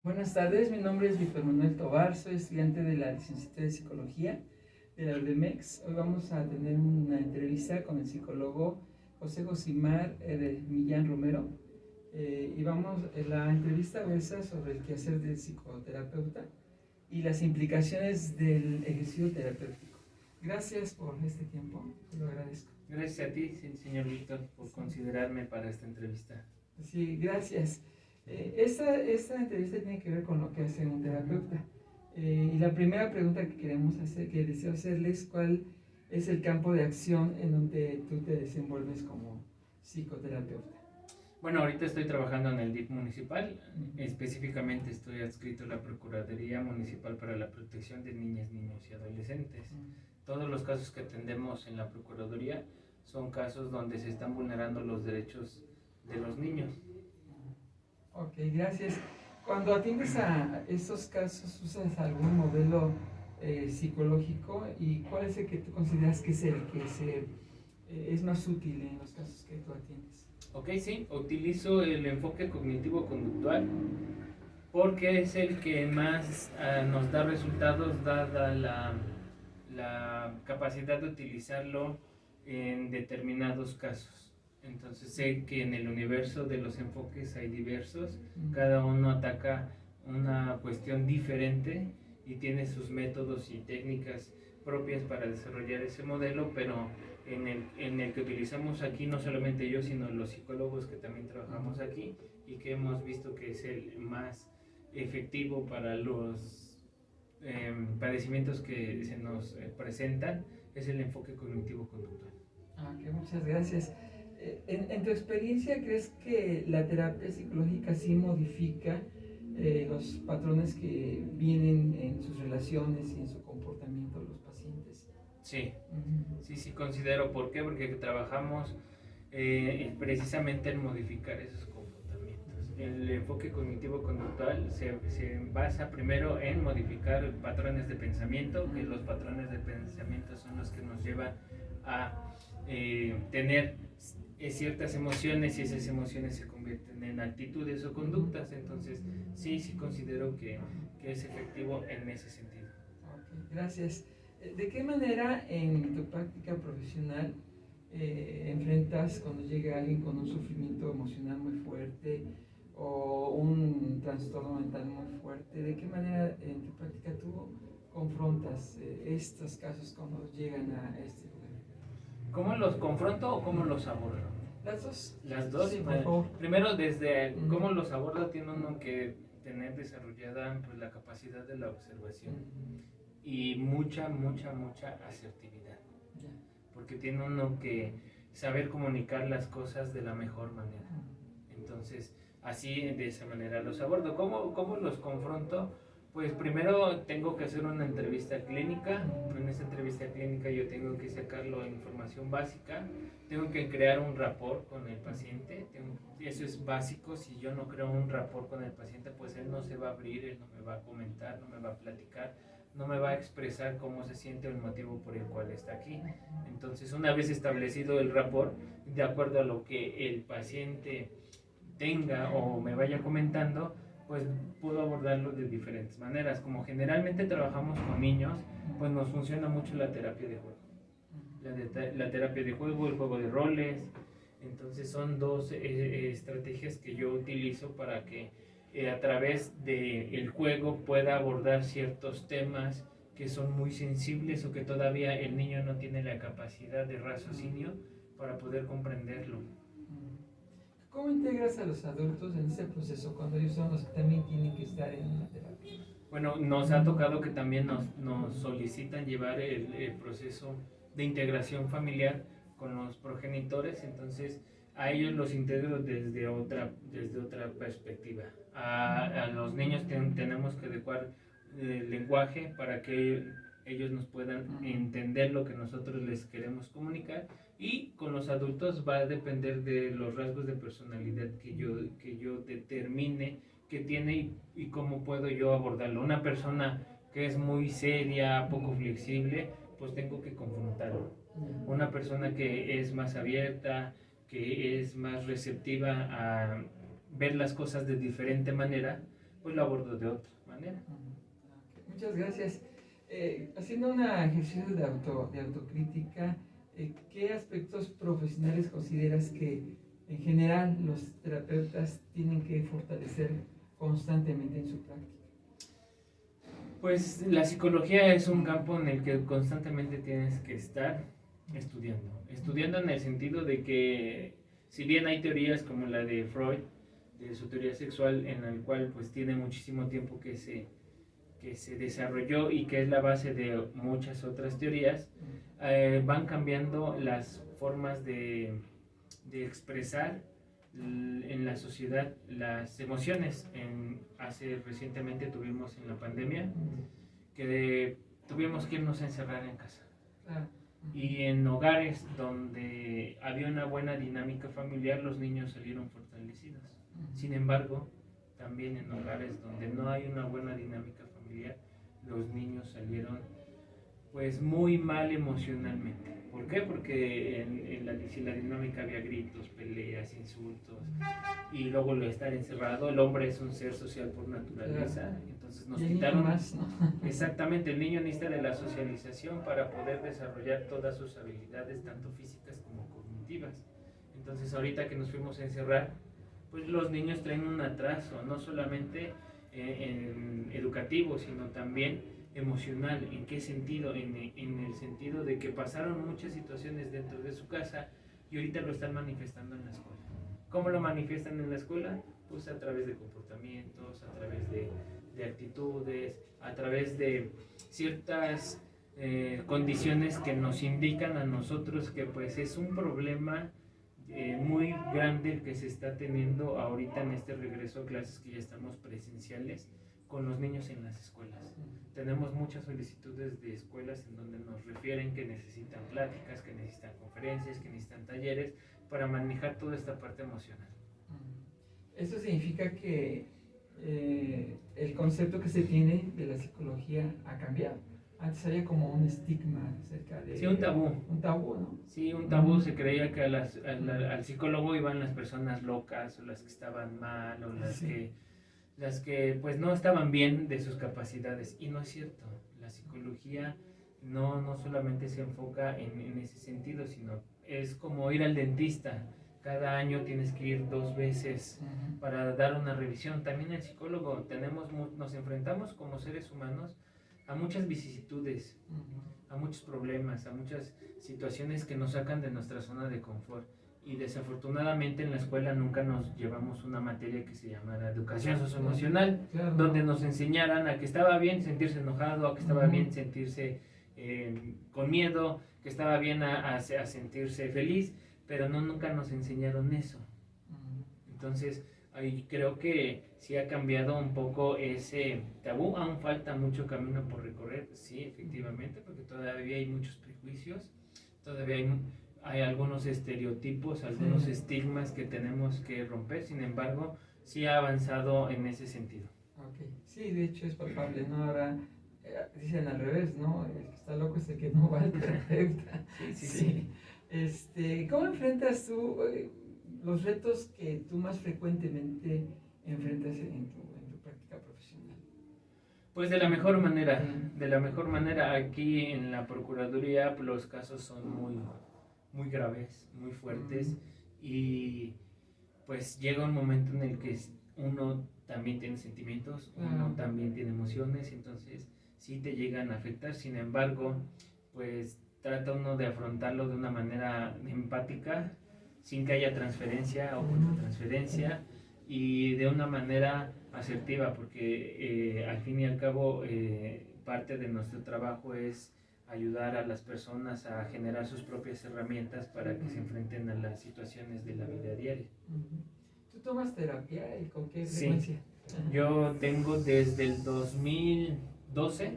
Buenas tardes, mi nombre es Víctor Manuel Tobar, soy estudiante de la licenciatura de Psicología de la UDEMEX. Hoy vamos a tener una entrevista con el psicólogo José Josimar de Millán Romero. La entrevista versa sobre el quehacer del psicoterapeuta y las implicaciones del ejercicio terapéutico. Gracias por este tiempo, te lo agradezco. Gracias a ti, señor Víctor, por considerarme para esta entrevista. Sí, gracias. Esta entrevista tiene que ver con lo que hace un terapeuta. Y la primera pregunta que deseo hacerles, ¿cuál es el campo de acción en donde tú te desenvuelves como psicoterapeuta? Bueno, ahorita estoy trabajando en el DIF municipal, específicamente estoy adscrito a la Procuraduría Municipal para la Protección de Niñas, Niños y Adolescentes. Todos los casos que atendemos en la Procuraduría son casos donde se están vulnerando los derechos de los niños. Ok, gracias. Cuando atiendes a estos casos, ¿usas algún modelo psicológico? ¿Y cuál es el que tú consideras que es más útil en los casos que tú atiendes? Ok, sí, utilizo el enfoque cognitivo-conductual porque es el que más nos da resultados dada la capacidad de utilizarlo en determinados casos. Entonces sé que en el universo de los enfoques hay diversos, cada uno ataca una cuestión diferente y tiene sus métodos y técnicas propias para desarrollar ese modelo, pero en el que utilizamos aquí no solamente yo, sino los psicólogos que también trabajamos aquí y que hemos visto que es el más efectivo para los padecimientos que se nos presentan, es el enfoque cognitivo-conductual. Ok, muchas gracias. En tu experiencia, ¿crees que la terapia psicológica sí modifica los patrones que vienen en sus relaciones y en su comportamiento de los pacientes? Sí, sí, considero. ¿Por qué? Porque trabajamos precisamente en modificar esos comportamientos. El enfoque cognitivo-conductual se basa primero en modificar patrones de pensamiento, que los patrones de pensamiento son los que nos llevan a tener ciertas emociones y esas emociones se convierten en actitudes o conductas. Entonces sí considero que es efectivo en ese sentido. Okay, gracias. ¿De qué manera en tu práctica profesional enfrentas cuando llega alguien con un sufrimiento emocional muy fuerte o un trastorno mental muy fuerte? ¿De qué manera en tu práctica tú confrontas estos casos cuando llegan a este lugar? ¿Cómo los confronto o cómo los abordo? Las dos. Las dos. Sí, por favor. Primero, desde cómo los abordo, tiene uno que tener desarrollada pues, la capacidad de la observación y mucha asertividad. Porque tiene uno que saber comunicar las cosas de la mejor manera. Entonces, así de esa manera los abordo. ¿Cómo los confronto? Pues primero tengo que hacer una entrevista clínica. En esa entrevista clínica yo tengo que sacarlo en información básica. Tengo que crear un rapport con el paciente. Eso es básico. Si yo no creo un rapport con el paciente, pues él no se va a abrir, él no me va a comentar, no me va a platicar, no me va a expresar cómo se siente o el motivo por el cual está aquí. Entonces, una vez establecido el rapport, de acuerdo a lo que el paciente tenga o me vaya comentando, pues puedo abordarlo de diferentes maneras. Como generalmente trabajamos con niños, pues nos funciona mucho la terapia de juego. La terapia de juego, el juego de roles. Entonces son dos estrategias que yo utilizo para que a través del juego pueda abordar ciertos temas que son muy sensibles o que todavía el niño no tiene la capacidad de raciocinio para poder comprenderlo. ¿Cómo integras a los adultos en ese proceso cuando ellos son los que también tienen que estar en una terapia? Bueno, nos ha tocado que también nos solicitan llevar el proceso de integración familiar con los progenitores, entonces a ellos los integro desde otra perspectiva. A los niños tenemos que adecuar el lenguaje para que ellos nos puedan entender lo que nosotros les queremos comunicar, y con los adultos va a depender de los rasgos de personalidad que yo determine que tiene y cómo puedo yo abordarlo. Una persona que es muy seria, poco flexible, pues tengo que confrontarlo. Una persona que es más abierta, que es más receptiva a ver las cosas de diferente manera, pues lo abordo de otra manera. Okay. Muchas gracias. Haciendo un ejercicio de autocrítica, ¿qué aspectos profesionales consideras que en general los terapeutas tienen que fortalecer constantemente en su práctica? Pues la psicología es un campo en el que constantemente tienes que estar estudiando en el sentido de que si bien hay teorías como la de Freud, de su teoría sexual, en la cual pues tiene muchísimo tiempo que se desarrolló y que es la base de muchas otras teorías, van cambiando las formas de expresar en la sociedad las emociones. Recientemente tuvimos en la pandemia que tuvimos que irnos a encerrar en casa. Y en hogares donde había una buena dinámica familiar, los niños salieron fortalecidos. Sin embargo, también en hogares donde no hay una buena dinámica familiar, los niños salieron pues muy mal emocionalmente. ¿Por qué? Porque si la dinámica había gritos, peleas, insultos, y luego lo de estar encerrado, el hombre es un ser social por naturaleza, entonces nos quitaron más, ¿no? Exactamente, el niño necesita de la socialización para poder desarrollar todas sus habilidades, tanto físicas como cognitivas. Entonces ahorita que nos fuimos a encerrar, pues los niños traen un atraso, no solamente en educativo, sino también emocional. ¿En qué sentido? En el sentido de que pasaron muchas situaciones dentro de su casa y ahorita lo están manifestando en la escuela. ¿Cómo lo manifiestan en la escuela? Pues a través de comportamientos, a través de actitudes, a través de ciertas condiciones que nos indican a nosotros que pues es un problema muy grande el que se está teniendo ahorita en este regreso a clases que ya estamos presenciales con los niños en las escuelas. Tenemos muchas solicitudes de escuelas en donde nos refieren que necesitan pláticas, que necesitan conferencias, que necesitan talleres para manejar toda esta parte emocional. Eso significa que el concepto que se tiene de la psicología ha cambiado. Antes había como un estigma acerca de... Sí, un tabú. Un tabú, ¿no? Sí, un tabú. Se creía que al psicólogo iban las personas locas o las que estaban mal o las que pues no estaban bien de sus capacidades, y no es cierto. La psicología no solamente se enfoca en ese sentido, sino es como ir al dentista. Cada año tienes que ir 2 veces para dar una revisión. También el psicólogo nos enfrentamos como seres humanos a muchas vicisitudes, a muchos problemas, a muchas situaciones que nos sacan de nuestra zona de confort. Y desafortunadamente en la escuela nunca nos llevamos una materia que se llamara educación socioemocional, claro, donde nos enseñaran a que estaba bien sentirse enojado, a que estaba bien sentirse con miedo, que estaba bien a sentirse feliz, pero nunca nos enseñaron eso. Entonces, ahí creo que sí ha cambiado un poco ese tabú. Aún falta mucho camino por recorrer, sí, efectivamente, porque todavía hay muchos prejuicios, todavía hay algunos estereotipos, algunos estigmas que tenemos que romper. Sin embargo, sí ha avanzado en ese sentido. Okay. Sí, de hecho es palpable, ¿no? Ahora dicen al revés, ¿no? El que está loco es el que no va al terapeuta. Sí. ¿Cómo enfrentas tú los retos que tú más frecuentemente enfrentas en tu práctica profesional? Pues de la mejor manera. Aquí en la Procuraduría los casos son muy graves, muy fuertes, y pues llega un momento en el que uno también tiene sentimientos, uno también tiene emociones, entonces sí te llegan a afectar. Sin embargo, pues trata uno de afrontarlo de una manera empática, sin que haya transferencia o contratransferencia, y de una manera asertiva, porque al fin y al cabo parte de nuestro trabajo es ayudar a las personas a generar sus propias herramientas para que se enfrenten a las situaciones de la vida diaria. ¿Tú tomas terapia y con qué frecuencia? Sí, yo tengo desde el 2012,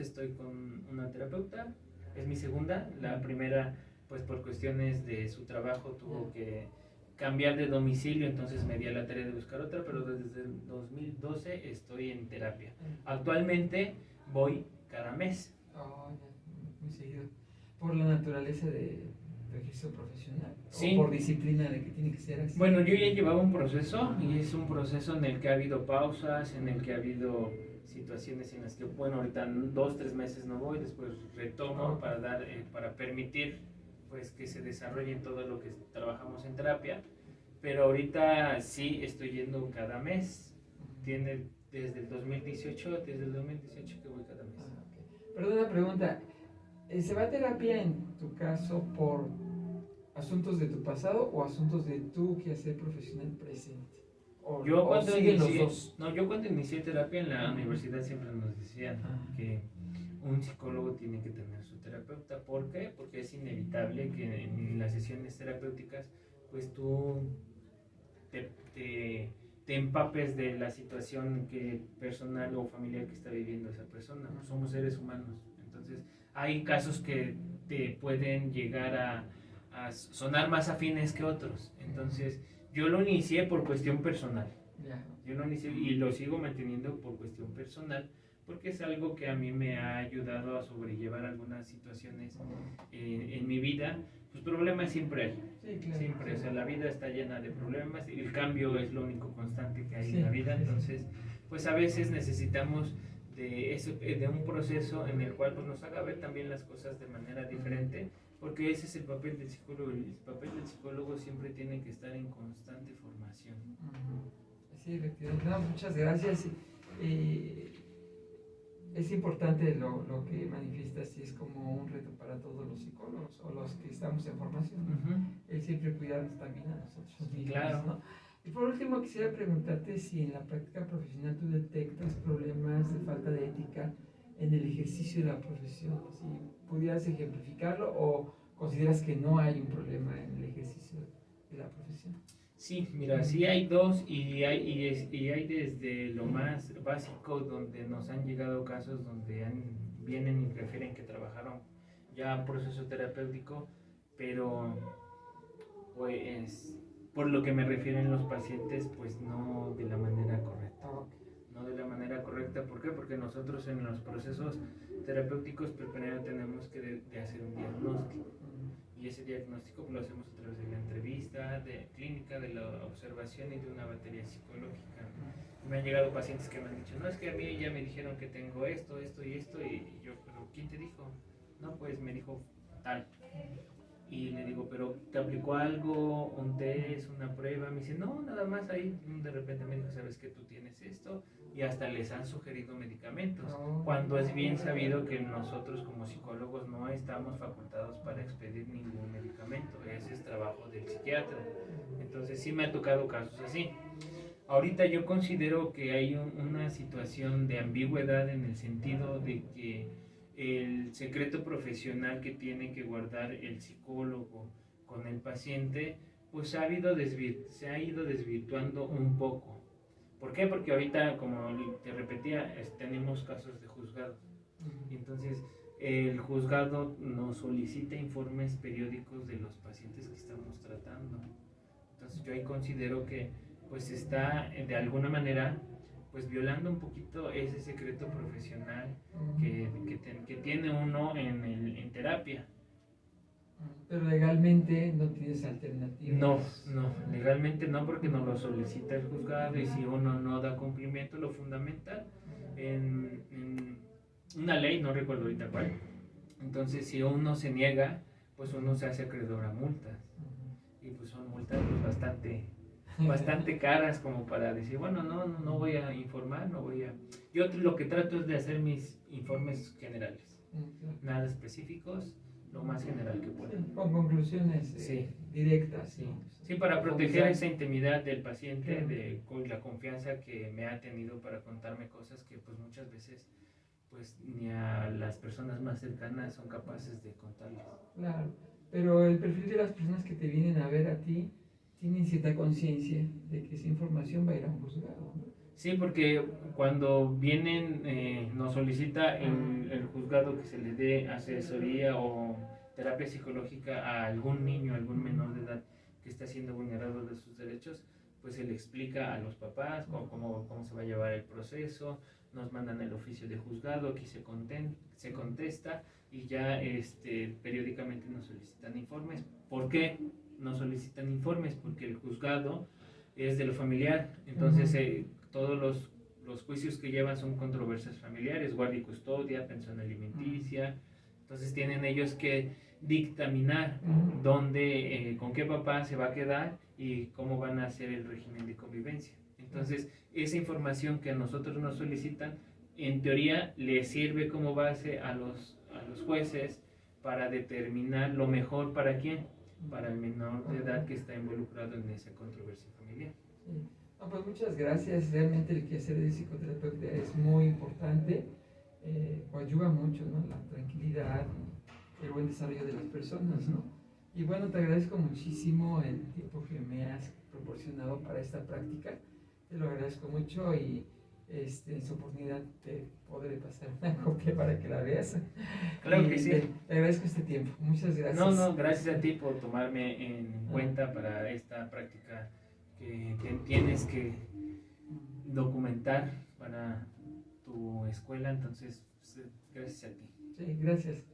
estoy con una terapeuta, es mi segunda. La primera, pues por cuestiones de su trabajo tuvo que cambiar de domicilio, entonces me di a la tarea de buscar otra, pero desde el 2012 estoy en terapia. Actualmente voy cada mes. Muy seguido. Por la naturaleza de tu ejercicio profesional? Sí. ¿O por disciplina de que tiene que ser así? Bueno, yo ya llevaba un proceso y es un proceso en el que ha habido pausas, en el que ha habido situaciones en las que, bueno, ahorita 2-3 meses no voy, después retomo para permitir pues que se desarrolle todo lo que trabajamos en terapia, pero ahorita sí estoy yendo cada mes, tiene desde el 2018 que voy cada mes. Okay. Perdón, una pregunta, ¿se va a terapia en tu caso por asuntos de tu pasado o asuntos de tu quehacer profesional presente? Yo cuando inicié, los dos. yo cuando inicié terapia en la universidad siempre nos decían que un psicólogo tiene que tener su terapeuta. ¿Por qué? Porque es inevitable que en las sesiones terapéuticas pues tú te empapes de la situación personal o familiar que está viviendo esa persona. Somos seres humanos. Entonces hay casos que te pueden llegar a sonar más afines que otros. Entonces yo lo inicié por cuestión personal. Yo lo inicié y lo sigo manteniendo por cuestión personal porque es algo que a mí me ha ayudado a sobrellevar algunas situaciones en mi vida. Pues problemas siempre hay. Sí, claro. Siempre, o sea, la vida está llena de problemas y el cambio es lo único constante que hay en la vida. Entonces, pues a veces necesitamos de un proceso en el cual pues, nos haga ver también las cosas de manera diferente. Porque ese es el papel del psicólogo. El papel del psicólogo siempre tiene que estar en constante formación. Sí, efectivamente. No, muchas gracias. Es importante lo que manifiestas y es como un reto para todos los psicólogos o los que estamos en formación. El siempre cuidarnos también a nosotros mismos. Claro. ¿No? Y por último, quisiera preguntarte si en la práctica profesional tú detectas problemas de falta de ética en el ejercicio de la profesión. Si pudieras ejemplificarlo o consideras que no hay un problema en el ejercicio de la profesión. Sí, mira, sí hay dos y hay desde lo más básico donde nos han llegado casos donde vienen y refieren que trabajaron ya un proceso terapéutico, pero pues por lo que me refieren los pacientes, pues no de la manera correcta. No de la manera correcta, ¿por qué? Porque nosotros en los procesos terapéuticos primero tenemos que hacer un diagnóstico. Y ese diagnóstico lo hacemos a través de la entrevista, de clínica, de la observación y de una batería psicológica. Me han llegado pacientes que me han dicho, no, es que a mí ya me dijeron que tengo esto y yo, pero ¿quién te dijo? No, pues me dijo tal. Y le digo, pero ¿te aplicó algo, un test, una prueba? Me dice, no, nada más ahí. De repente me dijo, ¿sabes que tú tienes esto? Y hasta les han sugerido medicamentos, cuando es bien sabido que nosotros como psicólogos no estamos facultados para expedir ningún medicamento. Ese es trabajo del psiquiatra. Entonces sí me ha tocado casos así. Ahorita yo considero que hay una situación de ambigüedad en el sentido de que el secreto profesional que tiene que guardar el psicólogo con el paciente, pues se ha ido desvirtuando un poco. ¿Por qué? Porque ahorita, como te repetía, tenemos casos de juzgado. Entonces, el juzgado nos solicita informes periódicos de los pacientes que estamos tratando. Entonces, yo ahí considero que pues está de alguna manera pues violando un poquito ese secreto profesional que tiene uno en terapia. Pero legalmente no tienes alternativas. No, legalmente no, porque nos lo solicita el juzgado y si uno no da cumplimiento, lo fundamental en una ley, no recuerdo ahorita cuál. Entonces, si uno se niega, pues uno se hace acreedor a multas. Y pues son multas pues, bastante caras como para decir, bueno, no voy a informar, Yo lo que trato es de hacer mis informes generales, nada específicos, lo más general que pueda. Sí, con conclusiones directas. Sí. Sí, para proteger esa intimidad del paciente, con la confianza que me ha tenido para contarme cosas que pues muchas veces pues ni a las personas más cercanas son capaces de contarles. Claro, pero el perfil de las personas que te vienen a ver a ti tienen cierta conciencia de que esa información va a ir a un juzgado, ¿no? Sí, porque cuando vienen, nos solicita el juzgado que se le dé asesoría o terapia psicológica a algún niño, algún menor de edad que está siendo vulnerado de sus derechos, pues se le explica a los papás cómo se va a llevar el proceso, nos mandan el oficio de juzgado, aquí se contesta y ya periódicamente nos solicitan informes. ¿Por qué nos solicitan informes? Porque el juzgado es de lo familiar, entonces todos los juicios que llevan son controversias familiares, guardia y custodia, pensión alimenticia, entonces tienen ellos que dictaminar dónde, con qué papá se va a quedar y cómo van a hacer el régimen de convivencia. Entonces, esa información que a nosotros nos solicitan, en teoría, les sirve como base a los jueces para determinar lo mejor para quién, para el menor de edad que está involucrado en esa controversia familiar. Sí. No, pues muchas gracias. Realmente el quehacer de psicoterapeuta es muy importante, ayuda mucho, ¿no? La tranquilidad y el buen desarrollo de las personas, ¿no? Y bueno, te agradezco muchísimo el tiempo que me has proporcionado para esta práctica. Te lo agradezco mucho y en su oportunidad te podré pasar una copia para que la veas. Claro que sí. Te agradezco este tiempo. Muchas gracias. No, gracias a ti por tomarme en cuenta para esta práctica que tienes que documentar para tu escuela. Entonces, gracias a ti. Sí, gracias.